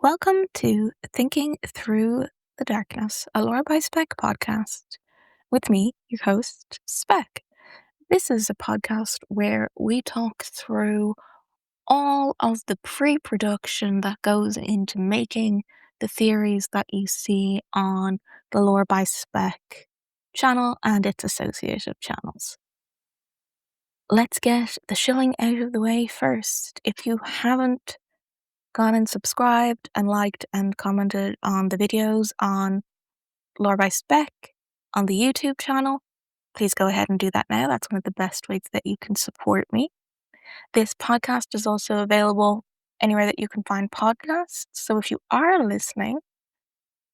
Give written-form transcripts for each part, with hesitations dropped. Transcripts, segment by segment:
Welcome to Thinking Through the Darkness, a Lore by Spec podcast, with me, your host, Spec. This is a podcast where we talk through all of the pre-production that goes into making the theories that you see on the Lore by Spec channel and its associated channels. Let's get the shilling out of the way first. If you haven't gone and subscribed and liked and commented on the videos on Lore by Spec on the YouTube channel, please go ahead and do that now. That's one of the best ways that you can support me. This podcast is also available anywhere that you can find podcasts. So if you are listening,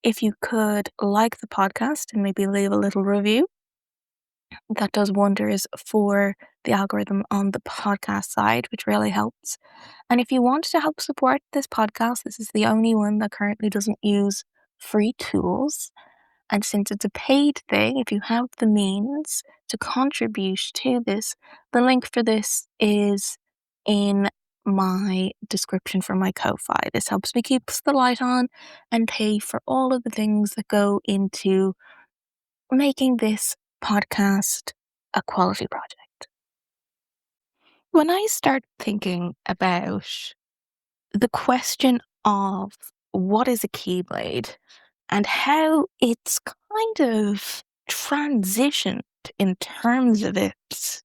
if you could like the podcast and maybe leave a little review, that does wonders for the algorithm on the podcast side, which really helps. And if you want to help support this podcast, this is the only one that currently doesn't use free tools. And since it's a paid thing, if you have the means to contribute to this, the link for this is in my description for my Ko-Fi. This helps me keep the light on and pay for all of the things that go into making this podcast a quality project. When I start thinking about the question of what is a Keyblade and how it's kind of transitioned in terms of its,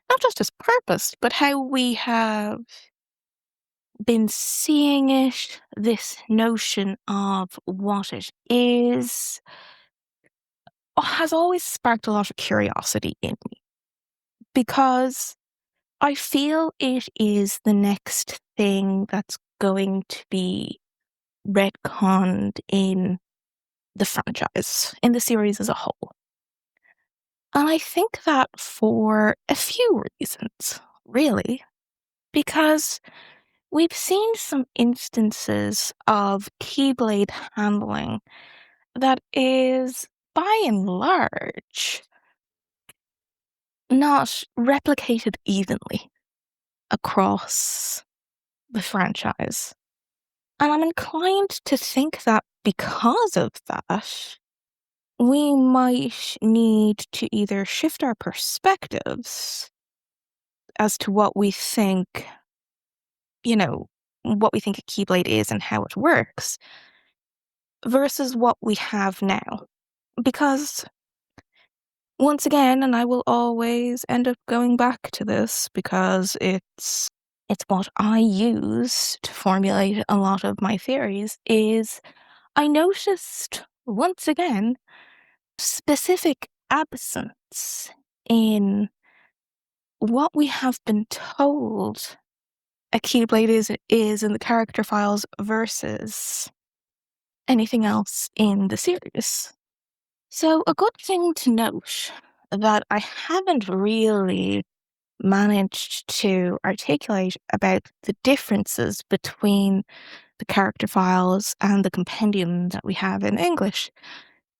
not just its purpose, but how we have been seeing it, this notion of what it is, has always sparked a lot of curiosity in me. Because I feel it is the next thing that's going to be retconned in the franchise, in the series as a whole. And I think that for a few reasons, really. Because we've seen some instances of Keyblade handling that is, by and large, not replicated evenly across the franchise. And I'm inclined to think that because of that, we might need to either shift our perspectives as to what we think, what we think a Keyblade is and how it works, versus what we have now. Because once again, and I will always end up going back to this because it's what I use to formulate a lot of my theories, is I noticed once again specific absence in what we have been told a Keyblade is in the character files versus anything else in the series. So a good thing to note that I haven't really managed to articulate about the differences between the character files and the compendium that we have in English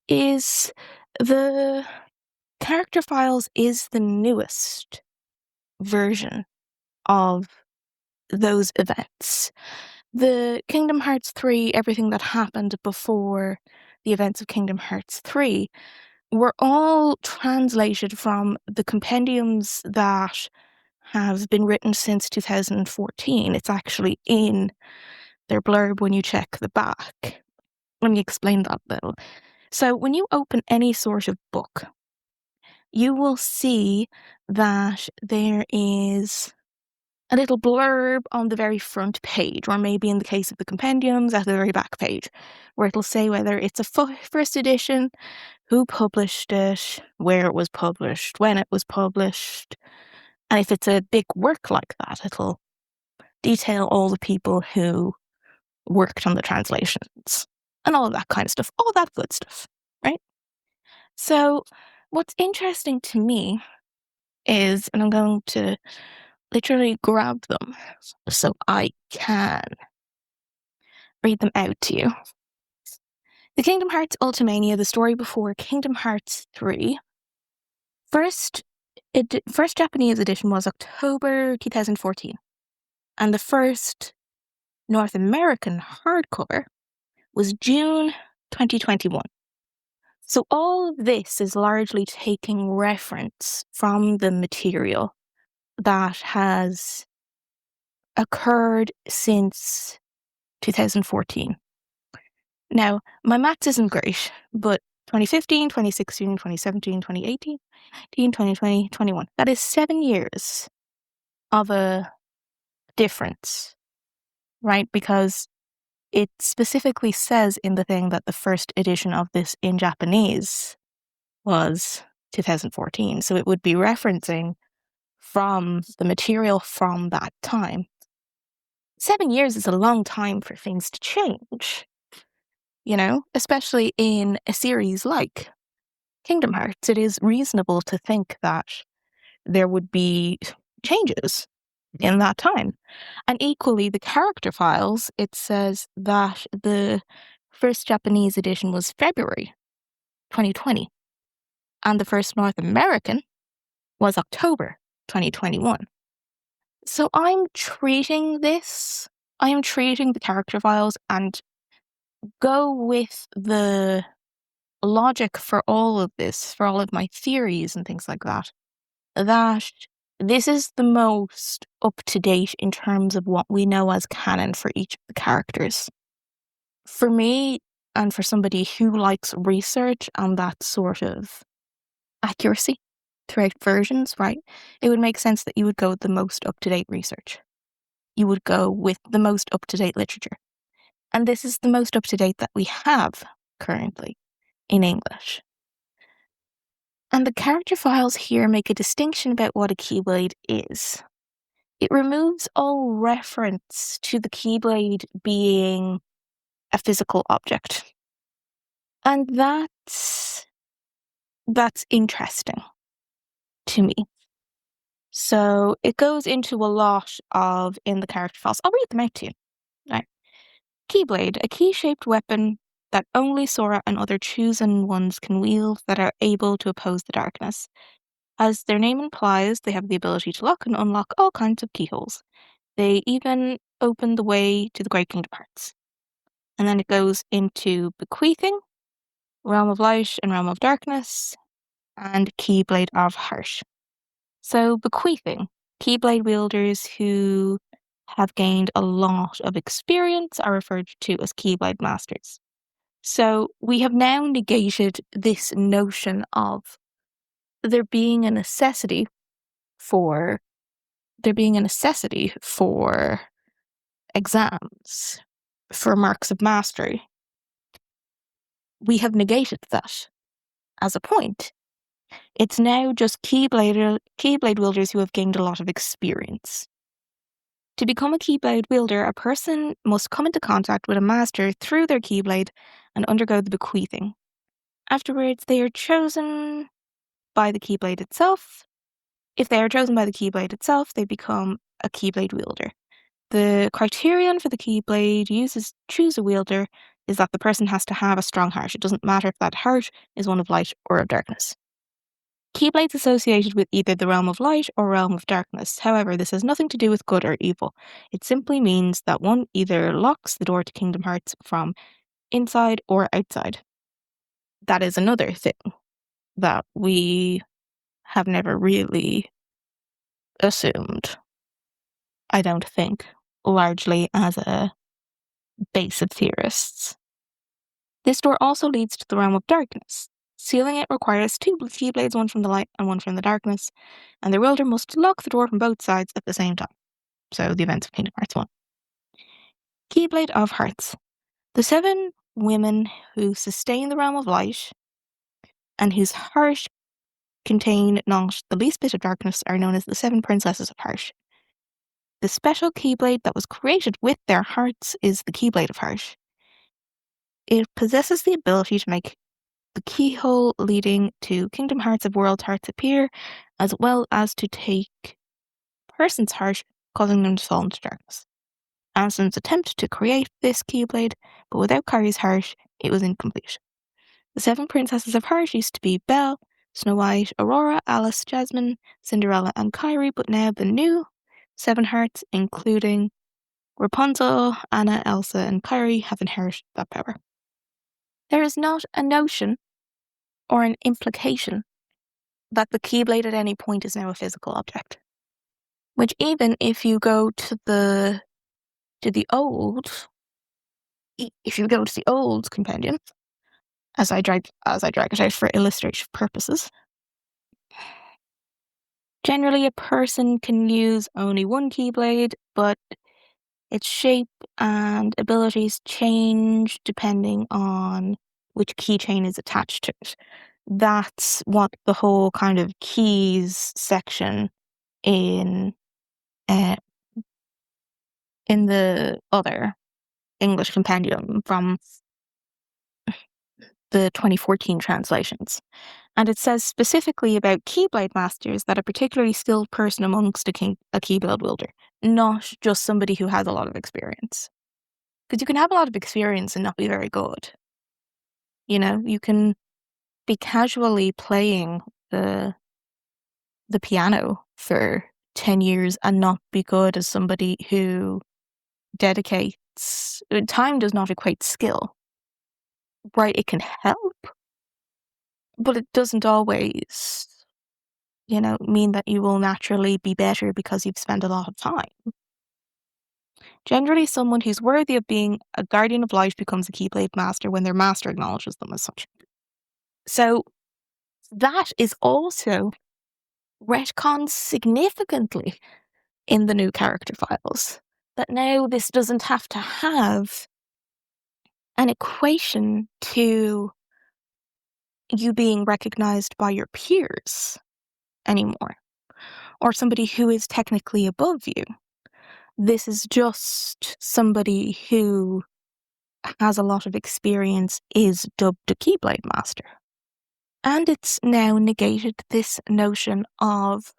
is the character files is the newest version of those events. The Kingdom Hearts 3, everything that happened before the events of Kingdom Hearts 3, were all translated from the compendiums that have been written since 2014. It's actually in their blurb when you check the back. Let me explain that though. So when you open any sort of book, you will see that there is a little blurb on the very front page, or maybe in the case of the compendiums, at the very back page, where it'll say whether it's a first edition, who published it, where it was published, when it was published, and if it's a big work like that, it'll detail all the people who worked on the translations, and all of that kind of stuff, all that good stuff, right? So what's interesting to me is, and I'm going to literally grab them so I can read them out to you. The Kingdom Hearts Ultimania, the story before Kingdom Hearts 3. First Japanese edition was October 2014. And the first North American hardcover was June 2021. So all of this is largely taking reference from the material that has occurred since 2014. Now, my maths isn't great, but 2015, 2016, 2017, 2018, 2020, 21. That is 7 years of a difference, right? Because it specifically says in the thing that the first edition of this in Japanese was 2014. So it would be referencing from the material from that time. 7 years is a long time for things to change, especially in a series like Kingdom Hearts. It is reasonable to think that there would be changes in that time. And equally, the character files, it says that the first Japanese edition was February 2020, and the first North American was October 2021. So I am treating the character files and go with the logic for all of this, for all of my theories and things like that this is the most up-to-date in terms of what we know as canon for each of the characters. For me, and for somebody who likes research and that sort of accuracy throughout versions, right, it would make sense that you would go with the most up-to-date research. You would go with the most up-to-date literature. And this is the most up-to-date that we have currently in English. And the character files here make a distinction about what a Keyblade is. It removes all reference to the Keyblade being a physical object. And that's interesting to me. So it goes into a lot in the character files. I'll read them out to you. Right. Keyblade, a key-shaped weapon that only Sora and other chosen ones can wield that are able to oppose the darkness. As their name implies, they have the ability to lock and unlock all kinds of keyholes. They even open the way to the Great Kingdom Hearts. And then it goes into bequeathing, Realm of Light and Realm of Darkness, and Keyblade of Heart. So bequeathing, Keyblade wielders who have gained a lot of experience are referred to as Keyblade Masters. So we have now negated this notion of there being a necessity for exams, for marks of mastery. We have negated that as a point. It's now just Keyblade wielders who have gained a lot of experience. To become a Keyblade wielder, a person must come into contact with a master through their Keyblade and undergo the bequeathing. Afterwards, they are chosen by the Keyblade itself. If they are chosen by the Keyblade itself, they become a Keyblade wielder. The criterion for the Keyblade uses choose a wielder is that the person has to have a strong heart. It doesn't matter if that heart is one of light or of darkness. Keyblades associated with either the realm of light or realm of darkness. However, this has nothing to do with good or evil. It simply means that one either locks the door to Kingdom Hearts from inside or outside. That is another thing that we have never really assumed, I don't think, largely as a base of theorists. This door also leads to the realm of darkness. Sealing it requires two Keyblades, one from the light and one from the darkness, and the wielder must lock the door from both sides at the same time. So the events of Kingdom Hearts 1. Keyblade of Hearts. The 7 women who sustain the realm of light and whose heart contain not the least bit of darkness are known as the 7 princesses of heart. The special Keyblade that was created with their hearts is the Keyblade of Heart. It possesses the ability to make the keyhole leading to Kingdom Hearts of World Hearts appear, as well as to take a person's heart, causing them to fall into darkness. Ansem's attempt to create this Keyblade, but without Kari's heart, it was incomplete. The 7 princesses of heart used to be Belle, Snow White, Aurora, Alice, Jasmine, Cinderella, and Kairi, but now the new 7 hearts, including Rapunzel, Anna, Elsa, and Kyrie have inherited that power. There is not a notion or an implication that the Keyblade at any point is now a physical object. Which even if you go to the old, if you go to the old compendium, as I drag it out for illustrative purposes, generally a person can use only one Keyblade, but its shape and abilities change depending on which keychain is attached to it. That's what the whole kind of keys section in the other English compendium from the 2014 translations. And it says specifically about Keyblade Masters that a particularly skilled person amongst a Keyblade wielder, not just somebody who has a lot of experience. Because you can have a lot of experience and not be very good. You know, you can be casually playing the piano for 10 years and not be good as somebody who dedicates... Time does not equate skill. Right, it can help, but it doesn't always, mean that you will naturally be better because you've spent a lot of time. Generally, someone who's worthy of being a guardian of light becomes a Keyblade Master when their master acknowledges them as such. So that is also retconned significantly in the new character files. That now this doesn't have to have an equation to you being recognized by your peers anymore, or somebody who is technically above you. This is just somebody who has a lot of experience is dubbed a Keyblade Master. And it's now negated this notion of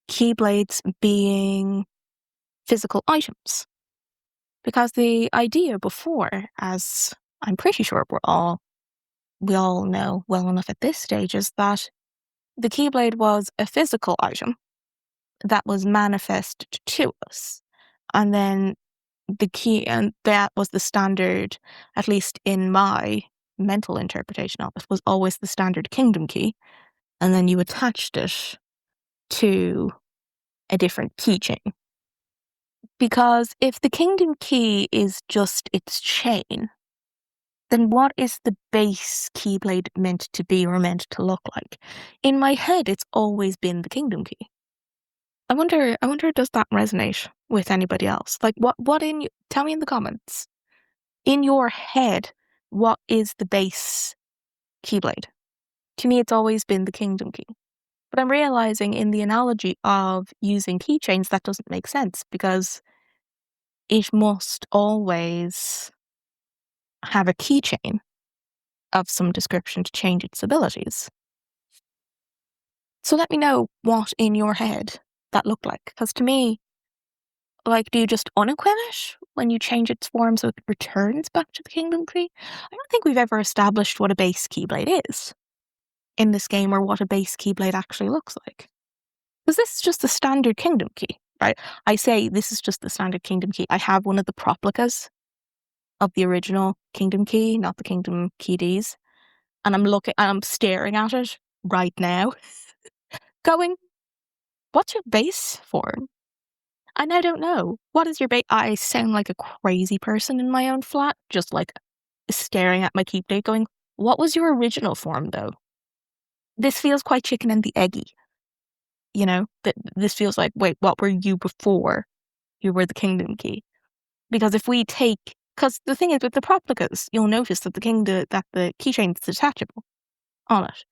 Keyblades being physical items. Because the idea before, as I'm pretty sure we all know well enough at this stage, is that the Keyblade was a physical item that was manifested to us. And then the key, and that was the standard, at least in my mental interpretation of it, was always the standard kingdom key. And then you attached it to a different keychain. Because if the kingdom key is just its chain, then what is the base Keyblade meant to be or meant to look like? In my head, it's always been the kingdom key. I wonder, does that resonate with anybody else? Like, tell me in the comments. In your head, what is the base Keyblade? To me, it's always been the kingdom key. But I'm realizing in the analogy of using keychains, that doesn't make sense because it must always have a keychain of some description to change its abilities. So let me know what in your head that looked like. Because to me, like, do you just unequip it when you change its form so it returns back to the kingdom key? I don't think we've ever established what a base Keyblade is in this game or what a base Keyblade actually looks like. Because this is just the standard kingdom key, right? I say this is just the standard kingdom key. I have one of the replicas of the original kingdom key, not the kingdom key Ds. And I'm staring at it right now, going, what's your base form? And I don't know. What is your base? I sound like a crazy person in my own flat, just like staring at my Keyblade going, what was your original form though? This feels quite chicken and the eggy. This feels like, wait, what were you before you were the kingdom key? Because because the thing is with the replicas, you'll notice that the keychain is detachable on it,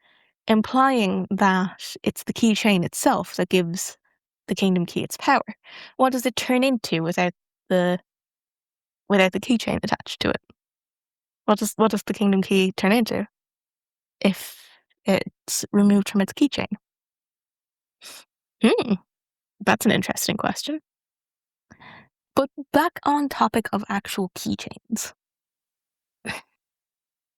implying that it's the keychain itself that gives the kingdom key its power. What does it turn into without the keychain attached to it? What does the kingdom key turn into if it's removed from its keychain? That's an interesting question. But back on topic of actual keychains.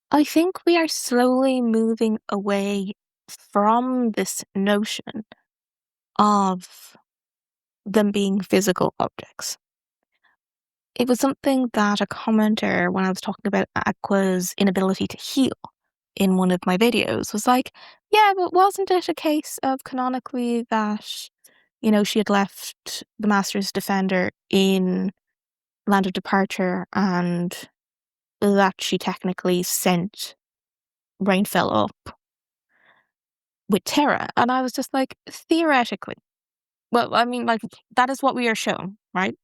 I think we are slowly moving away from this notion of them being physical objects. it was something that a commenter, when I was talking about Aqua's inability to heal in one of my videos, was like, yeah, but wasn't it a case of canonically that, she had left the Master's Defender in Land of Departure and that she technically sent Rainfell up with Terra? And I was just like, theoretically. Well, I mean, like, that is what we are shown, right?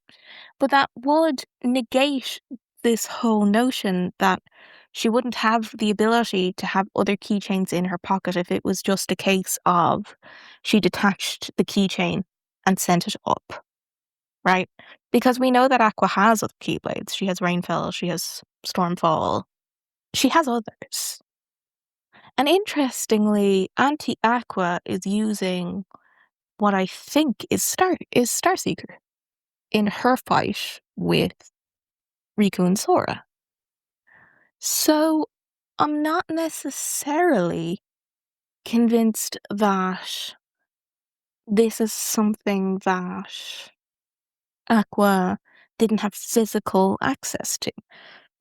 But that would negate this whole notion that she wouldn't have the ability to have other keychains in her pocket if it was just a case of she detached the keychain and sent it up, right? Because we know that Aqua has other Keyblades. She has Rainfell, she has Stormfall, she has others. And interestingly, Anti-Aqua is using what I think is Starseeker in her fight with Riku and Sora. So I'm not necessarily convinced that this is something that Aqua didn't have physical access to,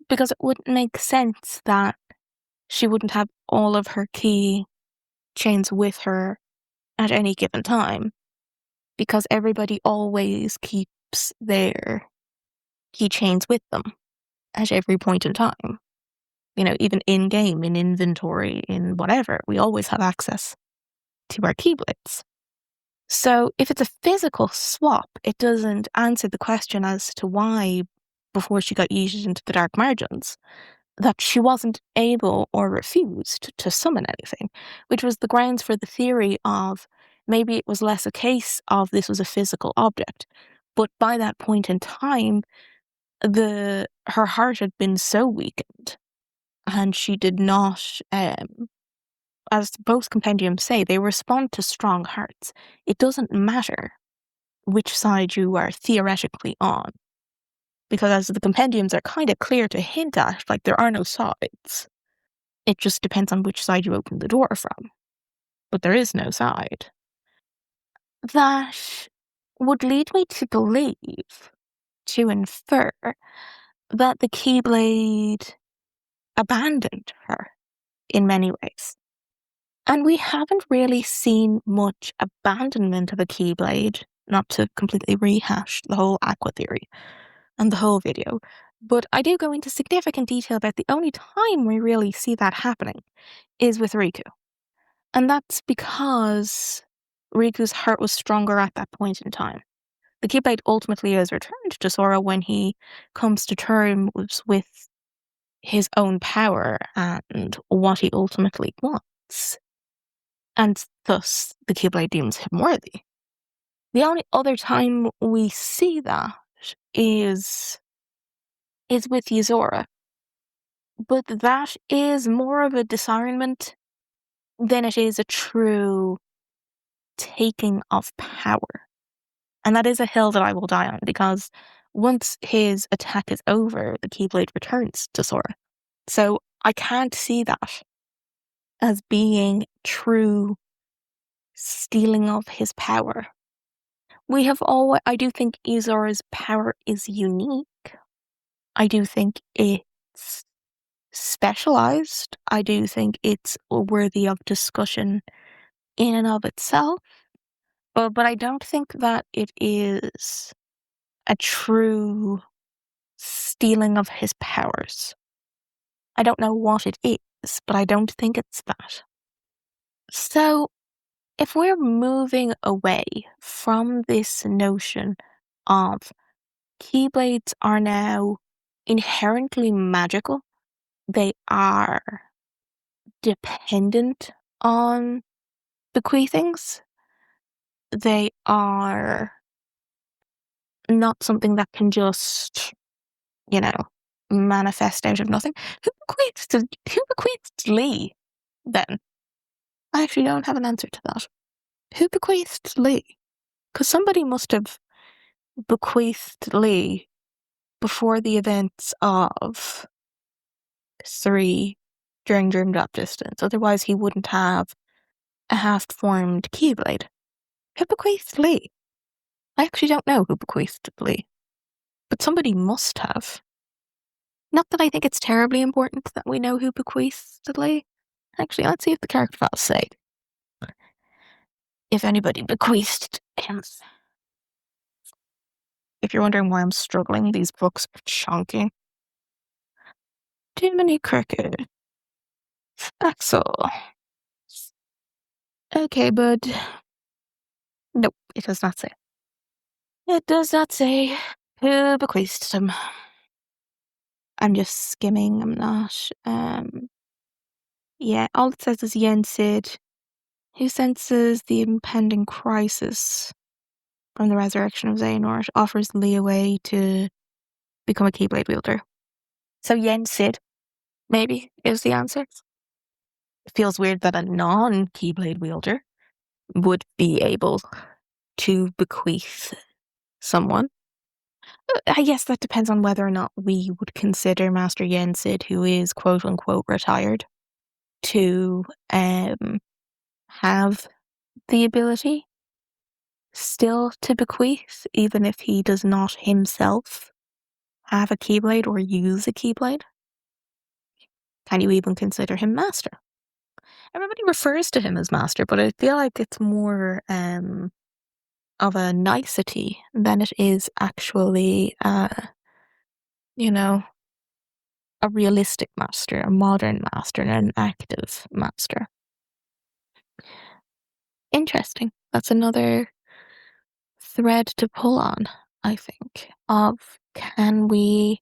because it wouldn't make sense that she wouldn't have all of her key chains with her at any given time, because everybody always keeps their keychains with them at every point in time. Even in-game, in inventory, in whatever, we always have access to our Keyblades. So if it's a physical swap, it doesn't answer the question as to why, before she got yeeted into the dark margins, that she wasn't able or refused to summon anything, which was the grounds for the theory of maybe it was less a case of this was a physical object, but by that point in time, her heart had been so weakened, and she did not, as both compendiums say, they respond to strong hearts. It doesn't matter which side you are theoretically on, because as the compendiums are kind of clear to hint at, like, there are no sides. It just depends on which side you open the door from. But there is no side. That would lead me to believe, to infer, that the Keyblade abandoned her in many ways. And we haven't really seen much abandonment of a Keyblade, not to completely rehash the whole Aqua theory and the whole video, but I do go into significant detail about the only time we really see that happening is with Riku. And that's because Riku's heart was stronger at that point in time. The Keyblade ultimately is returned to Sora when he comes to terms with his own power and what he ultimately wants. And thus, the Keyblade deems him worthy. The only other time we see that is with Yuzora. But that is more of a discernment than it is a true taking of power. And that is a hill that I will die on, because once his attack is over, the Keyblade returns to Sora. So I can't see that as being true stealing of his power. I do think Izora's power is unique. I do think it's specialized. I do think it's worthy of discussion in and of itself. But I don't think that it is a true stealing of his powers. I don't know what it is, but I don't think it's that. So, if we're moving away from this notion of Keyblades are now inherently magical, they are dependent on bequeathings, they are not something that can just, manifest out of nothing. Who bequeathed Lee, then? I actually don't have an answer to that. Who bequeathed Lee? Because somebody must have bequeathed Lee before the events of 3 during Dream Drop Distance. Otherwise, he wouldn't have a half-formed Keyblade. Who bequeathed Lee? I actually don't know who bequeathed Lee. but somebody must have. Not that I think it's terribly important that we know who bequeathed Lee. Actually, let's see if the character files say if anybody bequeathed him. If you're wondering why I'm struggling, these books are chunky. Jiminy Cricket. Axel. Okay, bud. Nope, it does not say. It does not say who bequeathed him. I'm just skimming, I'm not. Yeah, all it says is Yen Sid, who senses the impending crisis from the resurrection of Xehanort, offers Lee a way to become a Keyblade wielder. So Yen Sid, maybe, is the answer. It feels weird that a non-Keyblade wielder would be able to bequeath someone. I guess that depends on whether or not we would consider Master Yen Sid, who is quote-unquote retired, to have the ability still to bequeath, even if he does not himself have a Keyblade or use a Keyblade. Can you even consider him Master? Everybody refers to him as Master, but I feel like it's more of a nicety than it is actually, a realistic master, a modern master, and an active master. Interesting. That's another thread to pull on, I think, of can we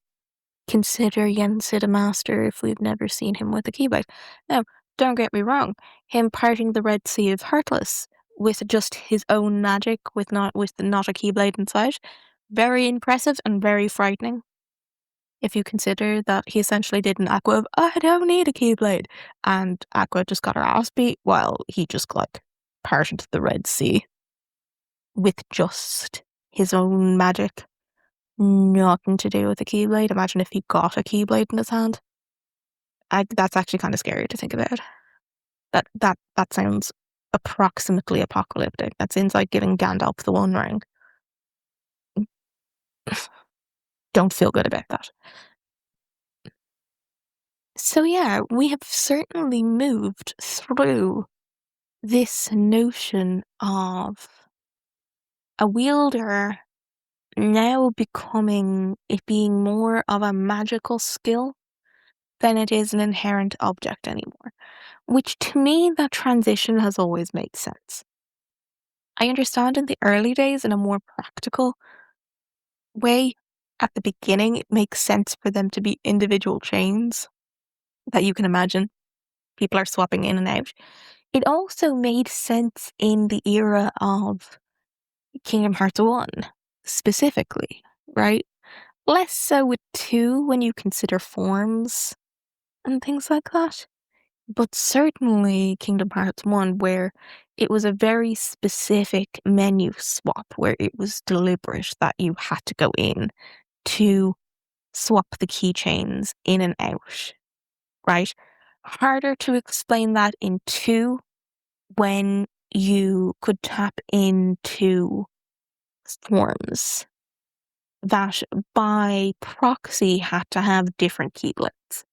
consider Yen Sid a master if we've never seen him with a Keyblade? Now, don't get me wrong, him parting the Red Sea of Heartless with just his own magic, with not a Keyblade inside, very impressive and very frightening. If you consider that he essentially did an Aqua of, I don't need a Keyblade, and Aqua just got her ass beat while he just, parted the Red Sea with just his own magic. Nothing to do with a Keyblade. Imagine if he got a Keyblade in his hand. That's actually kind of scary to think about. That sounds approximately apocalyptic. That seems like giving Gandalf the One Ring. Don't feel good about that. So yeah, we have certainly moved through this notion of a wielder now becoming it being more of a magical skill than it is an inherent object anymore. Which to me, that transition has always made sense. I understand in the early days, in a more practical way, at the beginning, it makes sense for them to be individual chains that you can imagine. People are swapping in and out. It also made sense in the era of Kingdom Hearts 1, specifically, right? Less so with 2 when you consider forms and things like that. But certainly Kingdom Hearts 1, where it was a very specific menu swap, where it was deliberate that you had to go in to swap the keychains in and out, right? Harder to explain that in 2 when you could tap into forms that by proxy had to have different keyblades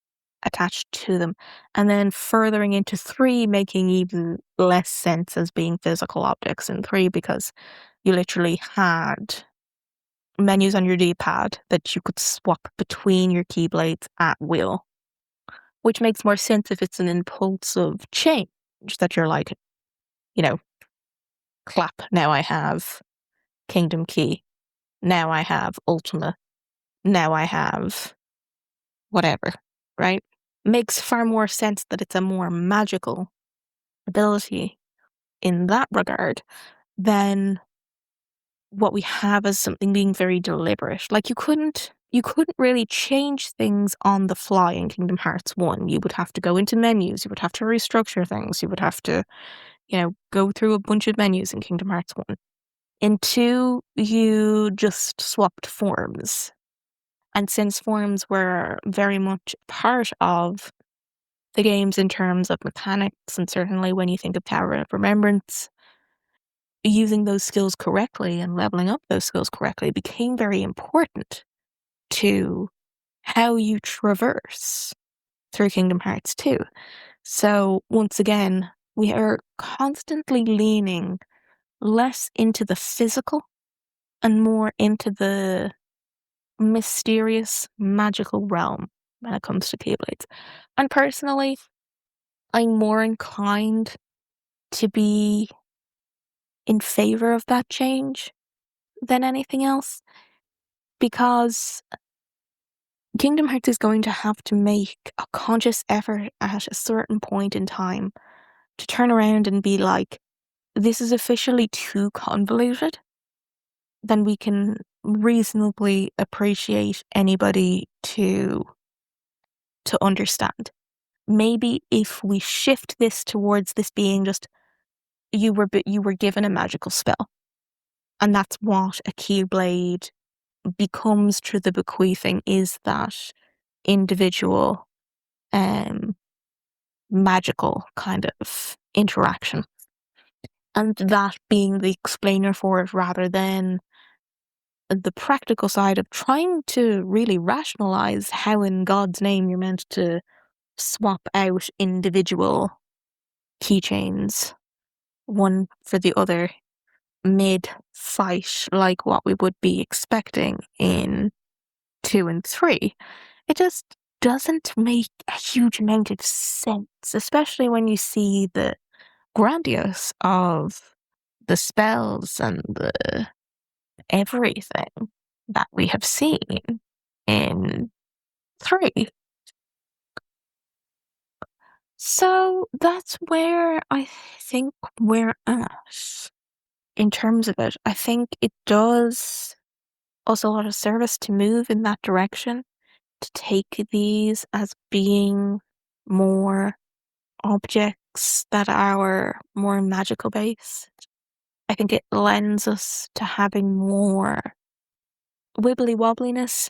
attached to them, and then furthering into 3 making even less sense as being physical objects in 3 because you literally had menus on your D-pad that you could swap between your keyblades at will, which makes more sense if it's an impulsive change that you're like, clap, now I have Kingdom Key, now I have Ultima, now I have whatever, right? Makes far more sense that it's a more magical ability in that regard than what we have as something being very deliberate. Like you couldn't really change things on the fly in Kingdom Hearts 1. You would have to go into menus, you would have to restructure things, you would have to, go through a bunch of menus in Kingdom Hearts 1. In 2, you just swapped forms. And since forms were very much part of the games in terms of mechanics, and certainly when you think of Tower of Remembrance, using those skills correctly and leveling up those skills correctly became very important. to how you traverse through Kingdom Hearts 2. So once again, we are constantly leaning less into the physical and more into the mysterious, magical realm when it comes to Keyblades. And personally, I'm more inclined to be in favor of that change than anything else, because Kingdom Hearts is going to have to make a conscious effort at a certain point in time to turn around and be like, this is officially too convoluted, then we can reasonably appreciate anybody to understand. Maybe if we shift this towards this being just you were given a magical spell, and that's what a Keyblade becomes through the bequeathing, is that individual magical kind of interaction, and that being the explainer for it rather than the practical side of trying to really rationalize how in God's name you're meant to swap out individual keychains one for the other mid-fight like what we would be expecting in 2 and 3. It just doesn't make a huge amount of sense, especially when you see the grandiose of the spells and the everything that we have seen in 3. So that's where I think we're at in terms of it. I think it does also a lot of service to move in that direction, to take these as being more objects that are more magical based. I think it lends us to having more wibbly wobbliness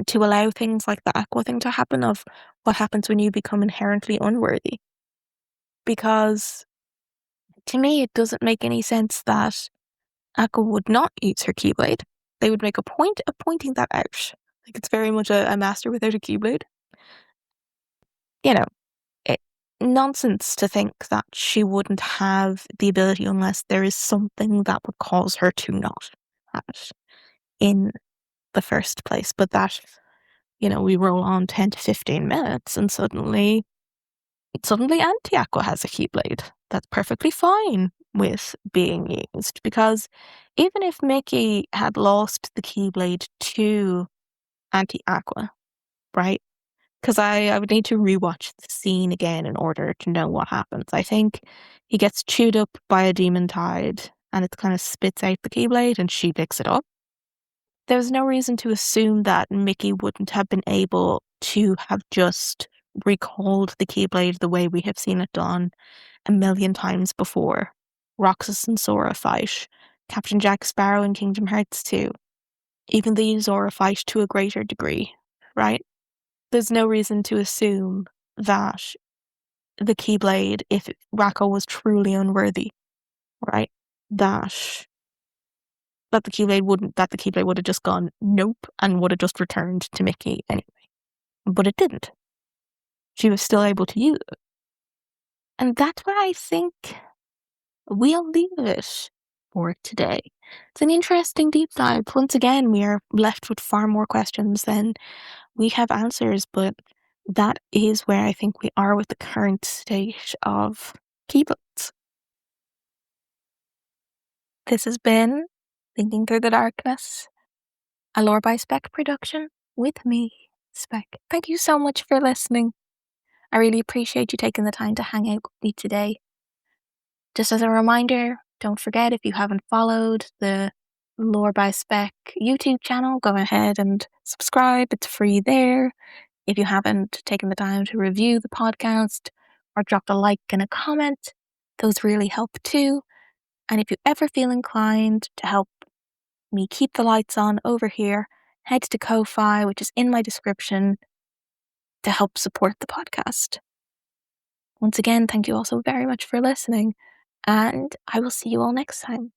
to allow things like the Aqua thing to happen, of what happens when you become inherently unworthy. Because to me, it doesn't make any sense that Aqua would not use her Keyblade. They would make a point of pointing that out. Like, it's very much a master without a Keyblade. You know, nonsense to think that she wouldn't have the ability unless there is something that would cause her to not have it in the first place. But that, we roll on 10 to 15 minutes and suddenly Anti-Aqua has a Keyblade. That's perfectly fine with being used, because even if Mickey had lost the Keyblade to Anti-Aqua, right? Because I would need to rewatch the scene again in order to know what happens. I think he gets chewed up by a demon tide and it kind of spits out the Keyblade and she picks it up. There's no reason to assume that Mickey wouldn't have been able to have just recalled the Keyblade the way we have seen it done a million times before. Roxas and Sora fight, Captain Jack Sparrow in Kingdom Hearts 2, even the Zora fight to a greater degree, right? There's no reason to assume that the Keyblade, if Rako was truly unworthy, right, that the Keyblade would have just gone nope and would have just returned to Mickey anyway. But it didn't. She was still able to use it. And that's where I think we'll leave it for today. It's an interesting deep dive. Once again, we are left with far more questions than we have answers, but that is where I think we are with the current state of Keyblades. This has been Thinking Through the Darkness, a Lore by Spec production with me, Spec. Thank you so much for listening. I really appreciate you taking the time to hang out with me today. Just as a reminder, don't forget, if you haven't followed the Lore by Spec YouTube channel, go ahead and subscribe. It's free there. If you haven't taken the time to review the podcast or dropped a like and a comment, those really help too. And if you ever feel inclined to help me keep the lights on over here, head to Ko-Fi, which is in my description, to help support the podcast. Once again, thank you all so very much for listening, and I will see you all next time.